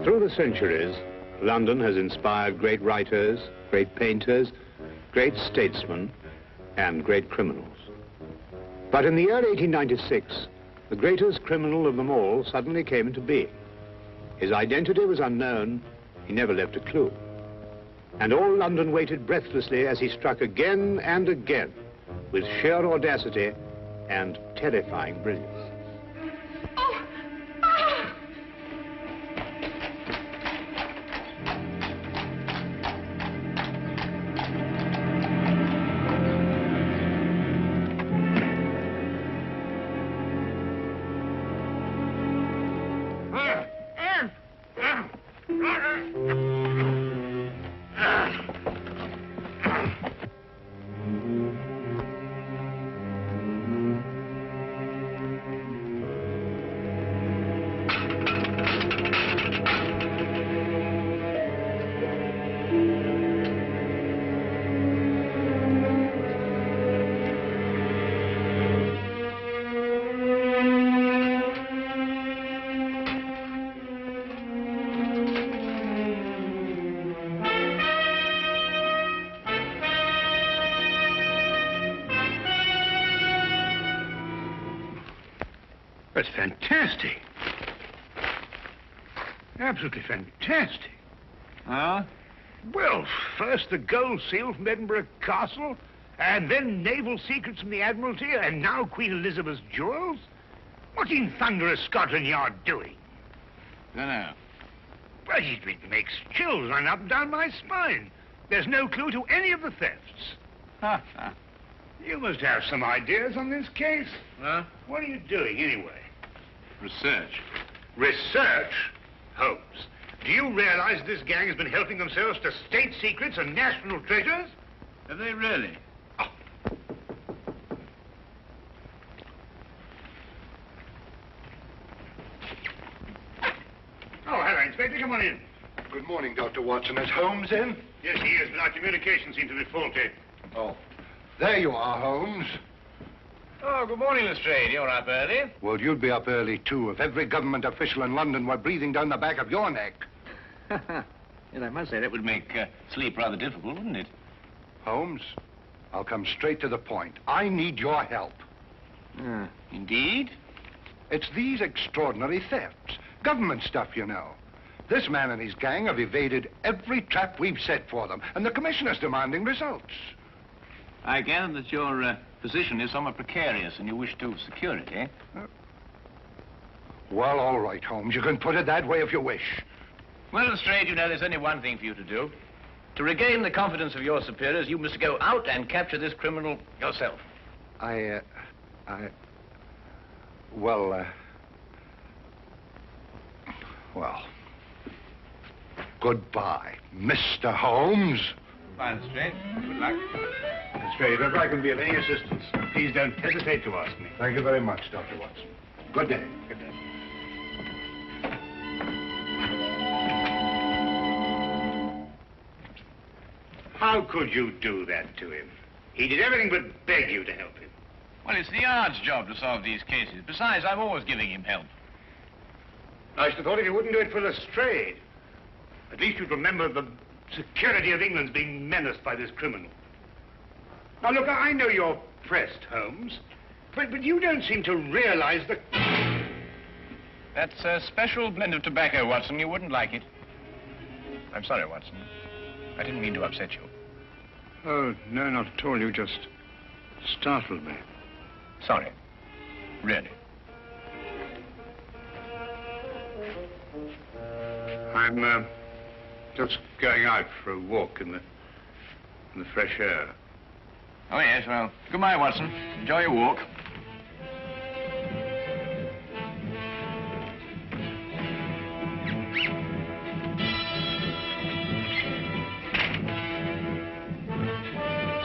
Through the centuries, London has inspired great writers, great painters, great statesmen, and great criminals. But in the year 1896, the greatest criminal of them all suddenly came into being. His identity was unknown. He never left a clue. And all London waited breathlessly as he struck again and again with sheer audacity and terrifying brilliance. Oh! Ah! That's fantastic. Absolutely fantastic. Huh? Well, first the gold seal from Edinburgh Castle, and then naval secrets from the Admiralty, and now Queen Elizabeth's jewels. What in thunder is Scotland Yard doing? Dunno. Well, it makes chills run up and down my spine. There's no clue to any of the thefts. Ha, ha. You must have some ideas on this case. Huh? What are you doing, anyway? Research. Research? Holmes, do you realize this gang has been helping themselves to state secrets and national treasures? Have they really? Oh. Oh, hello, Inspector. Come on in. Good morning, Dr. Watson. Is Holmes in? Yes, he is, but our communications seem to be faulty. Oh. There you are, Holmes. Oh, good morning, Lestrade. You're up early. Well, you'd be up early, too, if every government official in London were breathing down the back of your neck. Yes, I must say that would make sleep rather difficult, wouldn't it? Holmes, I'll come straight to the point. I need your help. Indeed? It's these extraordinary thefts. Government stuff, you know. This man and his gang have evaded every trap we've set for them, and the commissioner's demanding results. I gather that your position is somewhat precarious and you wish to secure it, eh? Well, all right, Holmes. You can put it that way if you wish. Well, Lestrade, you know there's only one thing for you to do. To regain the confidence of your superiors, you must go out and capture this criminal yourself. Well, goodbye, Mr. Holmes. Goodbye, Lestrade. Good luck. Lestrade, if I can be of any assistance, please don't hesitate to ask me. Thank you very much, Dr. Watson. Good day. Good day. How could you do that to him? He did everything but beg you to help him. Well, it's the Yard's job to solve these cases. Besides, I'm always giving him help. I should have thought if you wouldn't do it for Lestrade, at least you'd remember the security of England's being menaced by this criminal. Now, look, I know you're pressed, Holmes, but you don't seem to realize the... That's a special blend of tobacco, Watson. You wouldn't like it. I'm sorry, Watson. I didn't mean to upset you. Oh, no, not at all. You just startled me. Sorry. Really. I'm just going out for a walk in the fresh air. Oh, yes, well, goodbye, Watson. Enjoy your walk.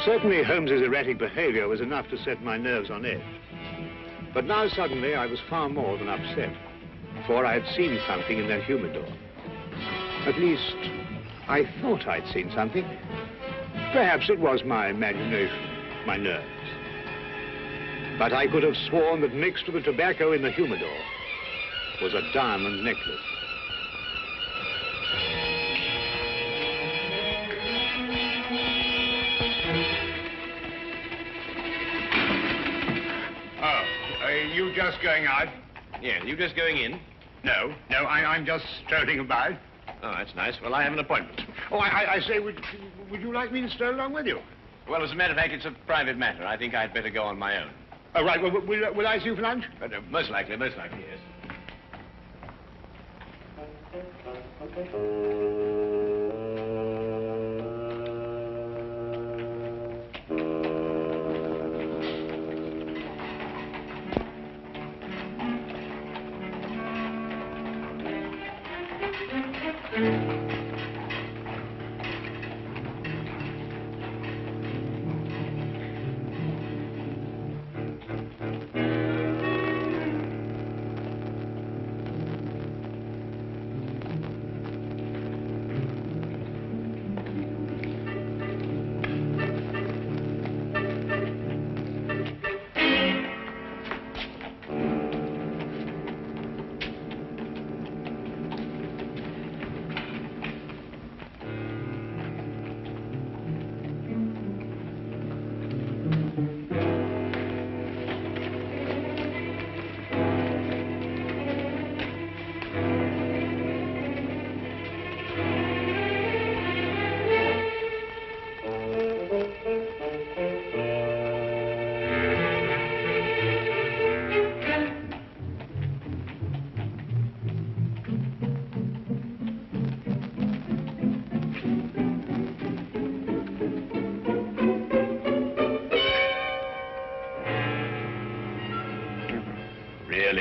Certainly, Holmes's erratic behavior was enough to set my nerves on edge. But now, suddenly, I was far more than upset, for I had seen something in that humidor. At least, I thought I'd seen something. Perhaps it was my imagination, my nerves. But I could have sworn that mixed with the tobacco in the humidor was a diamond necklace. You just going out? Yeah, you just going in? No, I'm just strolling about. Oh, that's nice. Well, I have an appointment. Oh, I say, would you like me to stroll along with you? Well, as a matter of fact, it's a private matter. I think I'd better go on my own. Oh, right. Well, will I see you for lunch? Most likely, yes.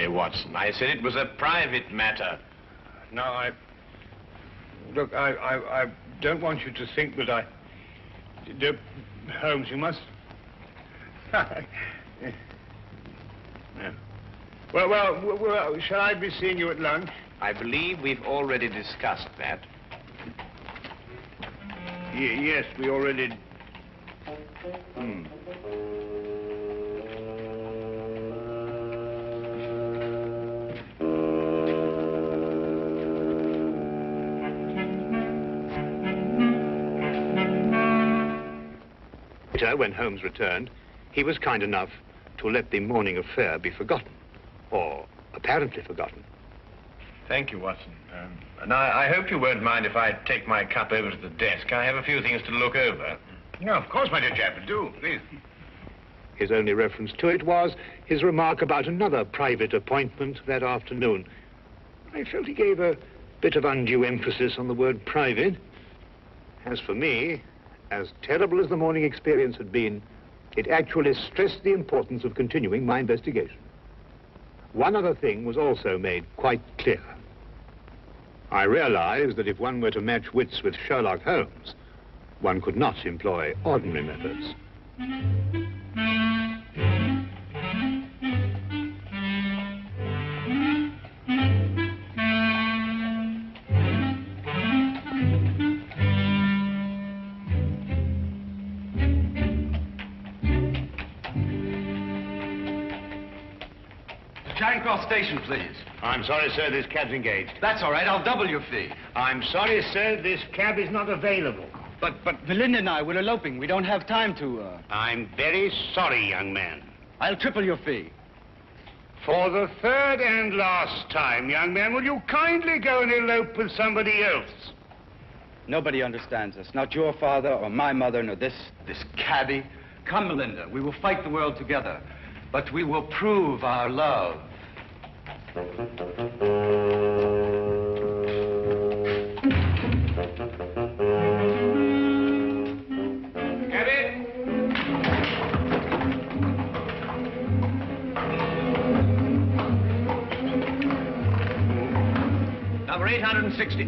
Watson, I said it was a private matter. No, Look, I don't want you to think that I... Holmes, you must... Well, shall I be seeing you at lunch? I believe we've already discussed that. Yes, we already... When Holmes returned, he was kind enough to let the morning affair be forgotten, or apparently forgotten. Thank you, Watson. And I hope you won't mind if I take my cup over to the desk. I have a few things to look over. No, of course, my dear chap, do, please. His only reference to it was his remark about another private appointment that afternoon. I felt he gave a bit of undue emphasis on the word private. As for me, as terrible as the morning experience had been, it actually stressed the importance of continuing my investigation. One other thing was also made quite clear. I realized that if one were to match wits with Sherlock Holmes, one could not employ ordinary methods. Marion-Crawford station, please. I'm sorry, sir, this cab's engaged. That's all right. I'll double your fee. I'm sorry, sir, this cab is not available. But Belinda and I, we're eloping. We don't have time to, I'm very sorry, young man. I'll triple your fee. For the third and last time, young man, will you kindly go and elope with somebody else? Nobody understands us. Not your father or my mother, nor this cabbie. Come, Belinda. We will fight the world together. But we will prove our love. Number 860.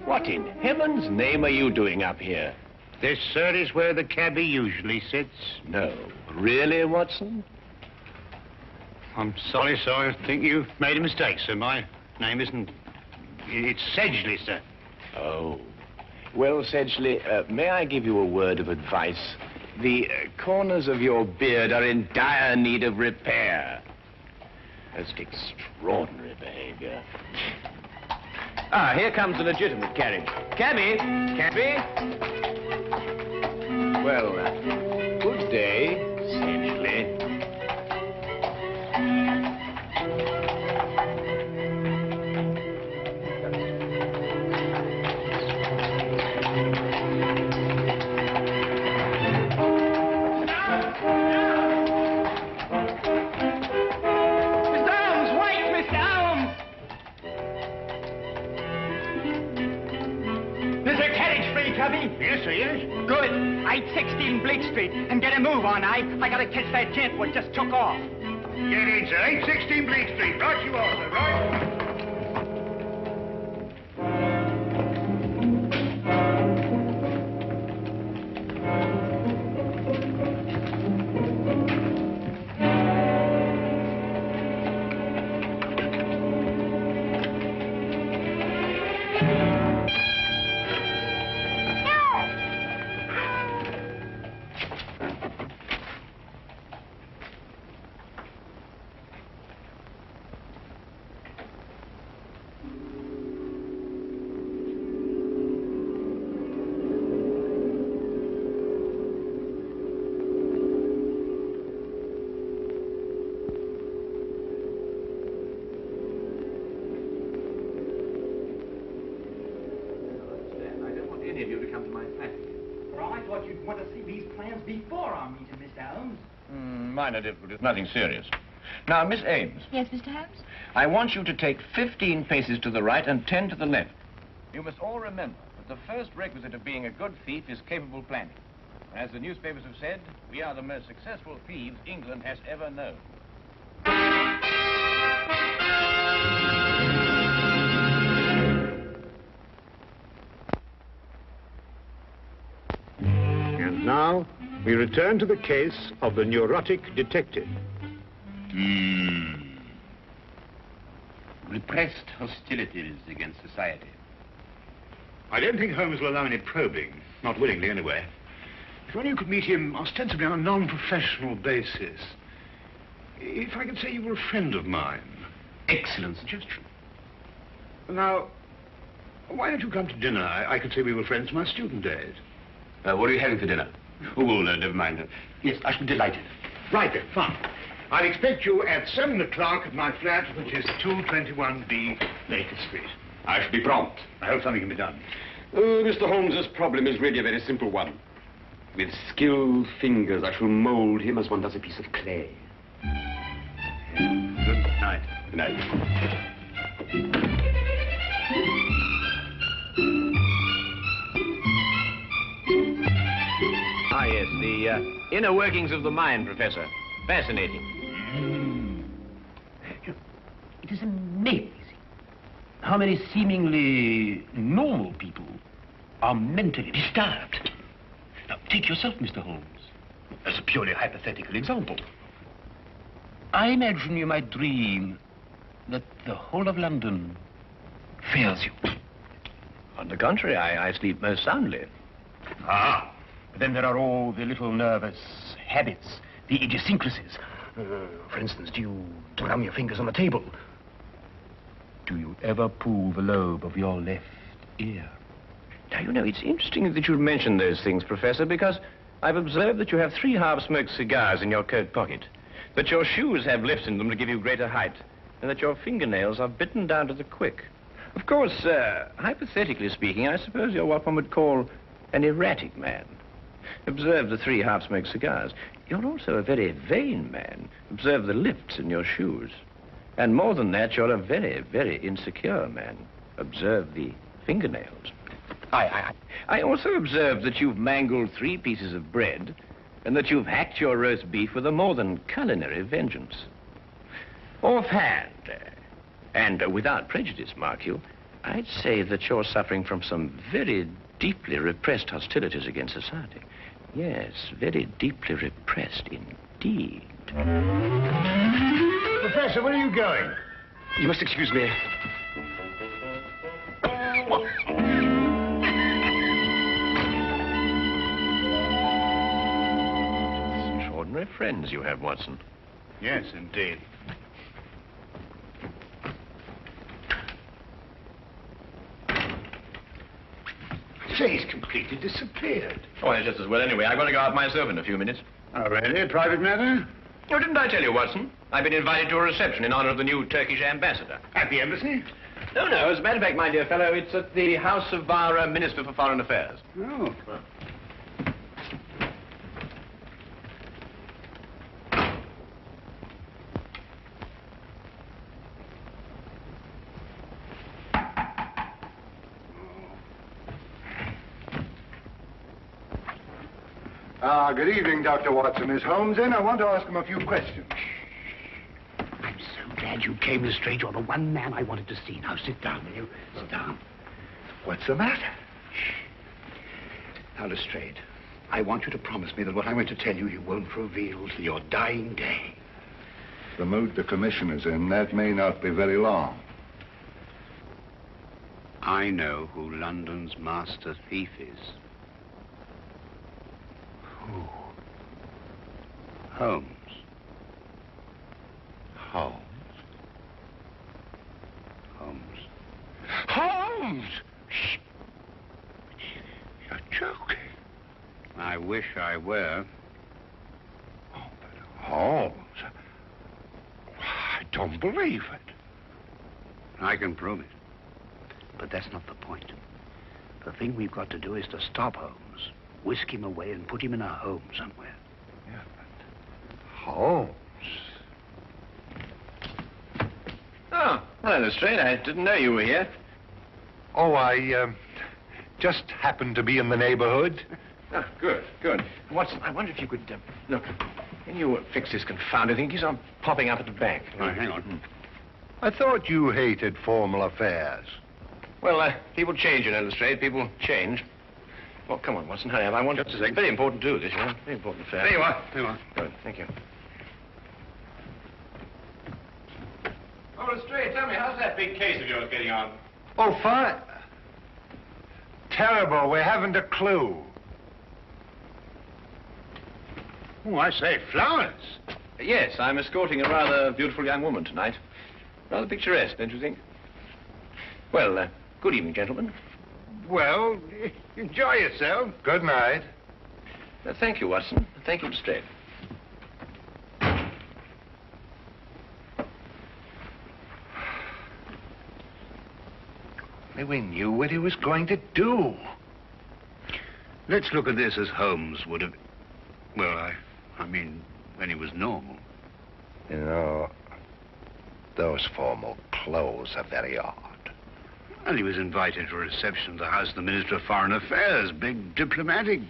What in heaven's name are you doing up here? This, sir, is where the cabbie usually sits. No. Really, Watson? I'm sorry, sir. I think you've made a mistake, sir. My name isn't... It's Sedgley, sir. Oh. Well, Sedgley, may I give you a word of advice? The corners of your beard are in dire need of repair. Most extraordinary behavior. Ah, here comes the legitimate carriage. Cabby! Cabby! Well, good day, essentially. Yes, sir, yes. Good. 816 Bleak Street. And get a move on, I gotta catch that gent what just took off. Get in, sir. 816 Bleak Street. Right you are, sir. Right. Minor difficulties, nothing serious. Now, Miss Ames. Yes, Mr. Holmes? I want you to take 15 paces to the right and 10 to the left. You must all remember that the first requisite of being a good thief is capable planning. As the newspapers have said, we are the most successful thieves England has ever known. And now, we return to the case of the neurotic detective. Repressed hostilities against society. I don't think Holmes will allow any probing. Not willingly, anyway. If only you could meet him ostensibly on a non-professional basis. If I could say you were a friend of mine. Excellent suggestion. Now, why don't you come to dinner? I could say we were friends from our student days. What are you having for dinner? Oh, well, never mind. Yes, I should be delighted. Right then, fine. I'll expect you at 7 o'clock at my flat, which is 221B Baker Street. I shall be prompt. I hope something can be done. Mr. Holmes's problem is really a very simple one. With skilled fingers, I shall mold him as one does a piece of clay. Good night. Good night. Ah, yes, the inner workings of the mind, Professor. Fascinating. It is amazing how many seemingly normal people are mentally disturbed. Now, take yourself, Mr. Holmes, as a purely hypothetical example. I imagine you might dream that the whole of London fails you. On the contrary, I sleep most soundly. Ah, but then there are all the little nervous habits, the idiosyncrasies. For instance, do you drum your fingers on the table? Do you ever pull the lobe of your left ear? Now, you know, it's interesting that you mention those things, Professor, because I've observed that you have 3 half-smoked cigars in your coat pocket, that your shoes have lifts in them to give you greater height, and that your fingernails are bitten down to the quick. Of course, hypothetically speaking, I suppose you're what one would call an erratic man. Observe the 3 half-smoked cigars. You're also a very vain man. Observe the lifts in your shoes. And more than that, you're a very, very insecure man. Observe the fingernails. I also observed that you've mangled 3 pieces of bread and that you've hacked your roast beef with a more than culinary vengeance. Offhand, and without prejudice, mark you, I'd say that you're suffering from some very deeply repressed hostilities against society. Yes, very deeply repressed indeed. Professor, where are you going? You must excuse me. Extraordinary friends you have, Watson. Yes, indeed. say he's completely disappeared. Oh, it's just as well anyway. I've got to go out myself in a few minutes. Oh, really? A private matter? Oh, didn't I tell you, Watson? I've been invited to a reception in honor of the new Turkish ambassador. At the embassy? No, no. As a matter of fact, my dear fellow, it's at the house of our Minister for Foreign Affairs. Oh. Good evening, Dr. Watson. Is Holmes in? I want to ask him a few questions. I'm so glad you came, Lestrade. You're the one man I wanted to see. Now, sit down, will you? Sit down. What's the matter? Now, Lestrade, I want you to promise me that what I'm going to tell you, you won't reveal till your dying day. The mood the commissioner's in, that may not be very long. I know who London's master thief is. Who? Holmes. Holmes? Holmes. Holmes! Shh. You're joking. I wish I were. Oh, but Holmes... I don't believe it. I can prove it. But that's not the point. The thing we've got to do is to stop Holmes, whisk him away and put him in a home somewhere. Yeah, but... Holmes? Oh, hello, Lestrade. I didn't know you were here. Oh, I, just happened to be in the neighborhood. Oh, good, good. Watson, I wonder if you could, look, can you fix this confounded thing? It keeps on popping up at the bank. All right, hang on. I thought you hated formal affairs. Well, people change, you know, Lestrade. People change. Well, come on, Watson, hurry up. I want just a second. Very important to do this, you know. Very important affair. There you are. There you are. Good, thank you. Oh, Lestrade, tell me, how's that big case of yours getting on? Oh, fine. Terrible. We haven't a clue. Oh, I say, flowers. Yes, I'm escorting a rather beautiful young woman tonight. Rather picturesque, don't you think? Well, good evening, gentlemen. Well, enjoy yourself. Good night. Thank you, Watson. Thank you, Lestrade. We knew what he was going to do. Let's look at this as Holmes would have... Well, I mean, when he was normal. You know, those formal clothes are very odd. Well, he was invited to a reception at the house of the Minister of Foreign Affairs. Big diplomatic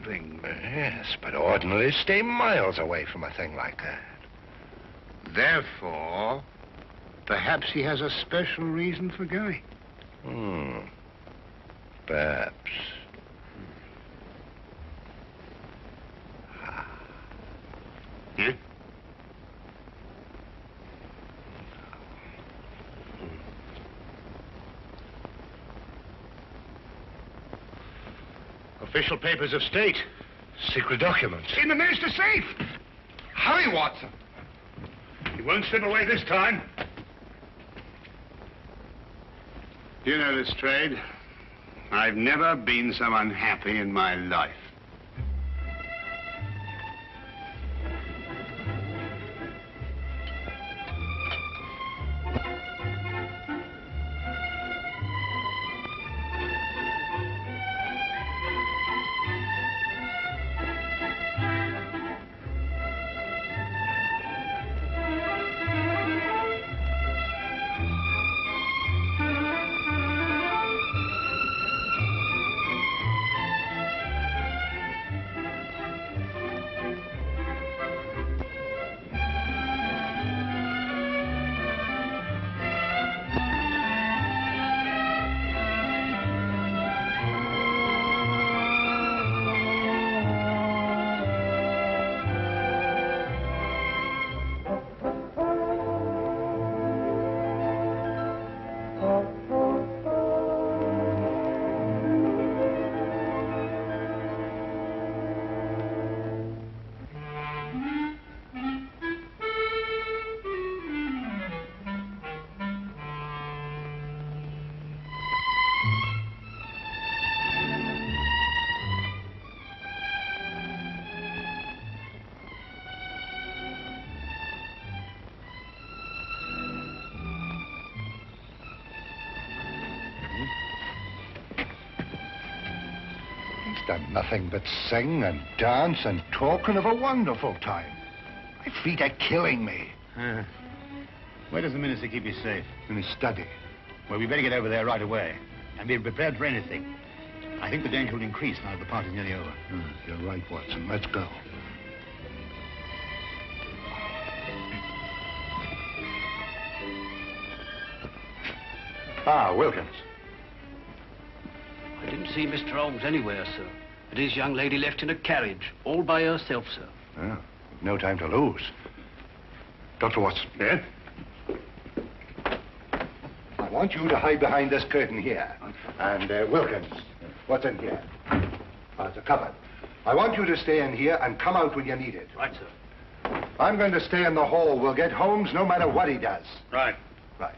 thing. Yes, but ordinarily stay miles away from a thing like that. Therefore, perhaps he has a special reason for going. Perhaps. Yeah? Official papers of state. Secret documents. In the minister's safe. Hurry, Watson. He won't slip away this time. You know, Lestrade, I've never been so unhappy in my life. done nothing but sing and dance and talk and have a wonderful time. My feet are killing me. Where does the minister keep you safe? In his study. Well, we better get over there right away and be prepared for anything. I think the danger will increase now that the party's nearly over. You're right, Watson. Let's go. Ah, Wilkins. I didn't see Mr. Holmes anywhere, sir. But his young lady left in a carriage, all by herself, sir. Yeah, no time to lose. Dr. Watson. Yeah? I want you to hide behind this curtain here. And, Wilkins, what's in here? It's a cupboard. I want you to stay in here and come out when you need it. Right, sir. I'm going to stay in the hall. We'll get Holmes no matter what he does. Right. Right.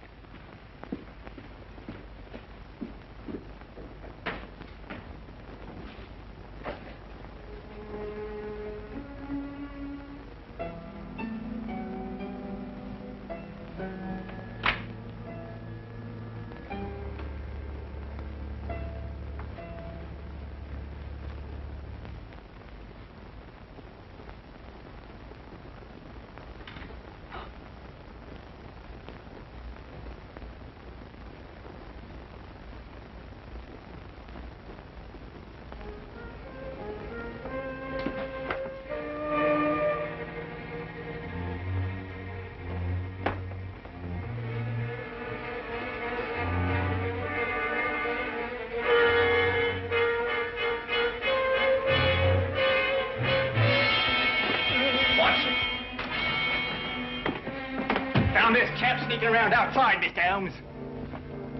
Found this chap sneaking around outside, Mr. Holmes.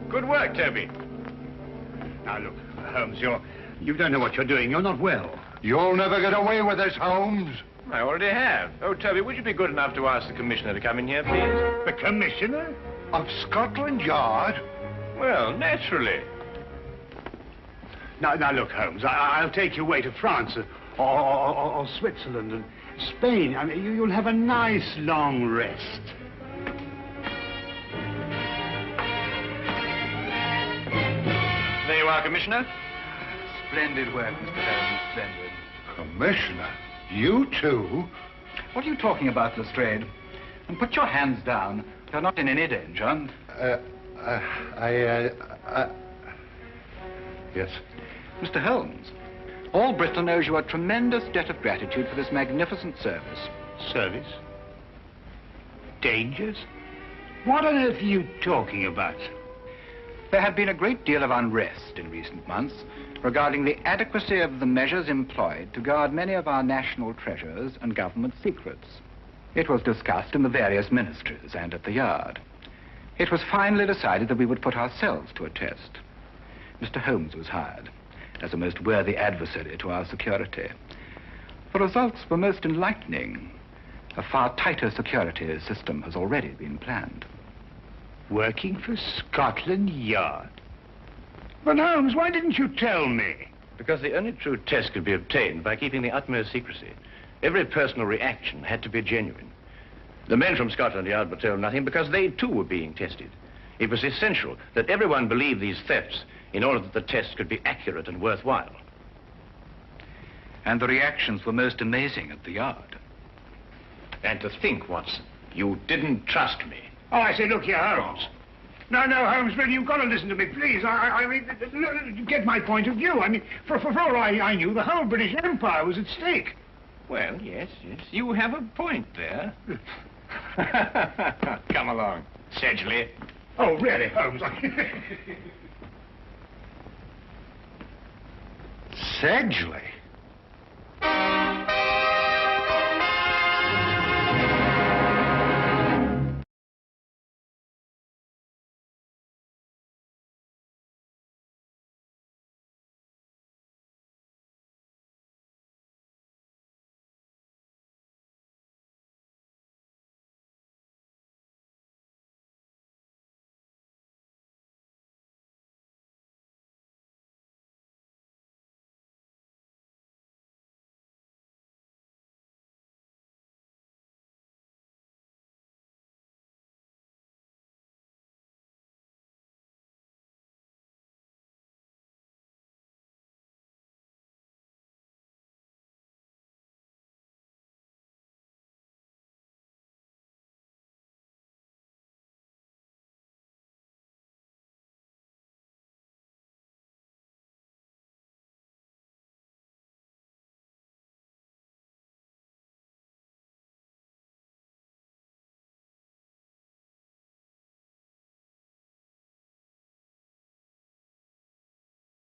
Good work, Toby. Now, look, Holmes, you don't know what you're doing. You're not well. You'll never get away with this, Holmes. I already have. Oh, Toby, would you be good enough to ask the commissioner to come in here, please? The commissioner? Of Scotland Yard? Well, naturally. Now, look, Holmes, I'll take you away to France or Switzerland and Spain. I mean, you'll have a nice long rest. There you are, Commissioner. Splendid work, Mr. Holmes, splendid. Commissioner? You too? What are you talking about, Lestrade? And put your hands down. You're not in any danger. Yes. Mr. Holmes, all Britain owes you a tremendous debt of gratitude for this magnificent service. Service? Dangers? What on earth are you talking about? There had been a great deal of unrest in recent months regarding the adequacy of the measures employed to guard many of our national treasures and government secrets. It was discussed in the various ministries and at the Yard. It was finally decided that we would put ourselves to a test. Mr. Holmes was hired as a most worthy adversary to our security. The results were most enlightening. A far tighter security system has already been planned. Working for Scotland Yard? But, Holmes, why didn't you tell me? Because the only true test could be obtained by keeping the utmost secrecy. Every personal reaction had to be genuine. The men from Scotland Yard were told nothing because they, too, were being tested. It was essential that everyone believe these thefts in order that the test could be accurate and worthwhile. And the reactions were most amazing at the Yard. And to think, Watson, you didn't trust me. Oh, I say, look here, Holmes. No, Holmes, really, you've got to listen to me, please. I mean, get my point of view. I mean, for all I knew, the whole British Empire was at stake. Well, yes, you have a point there. Come along, Sedgley. Oh, really, Holmes? Sedgley?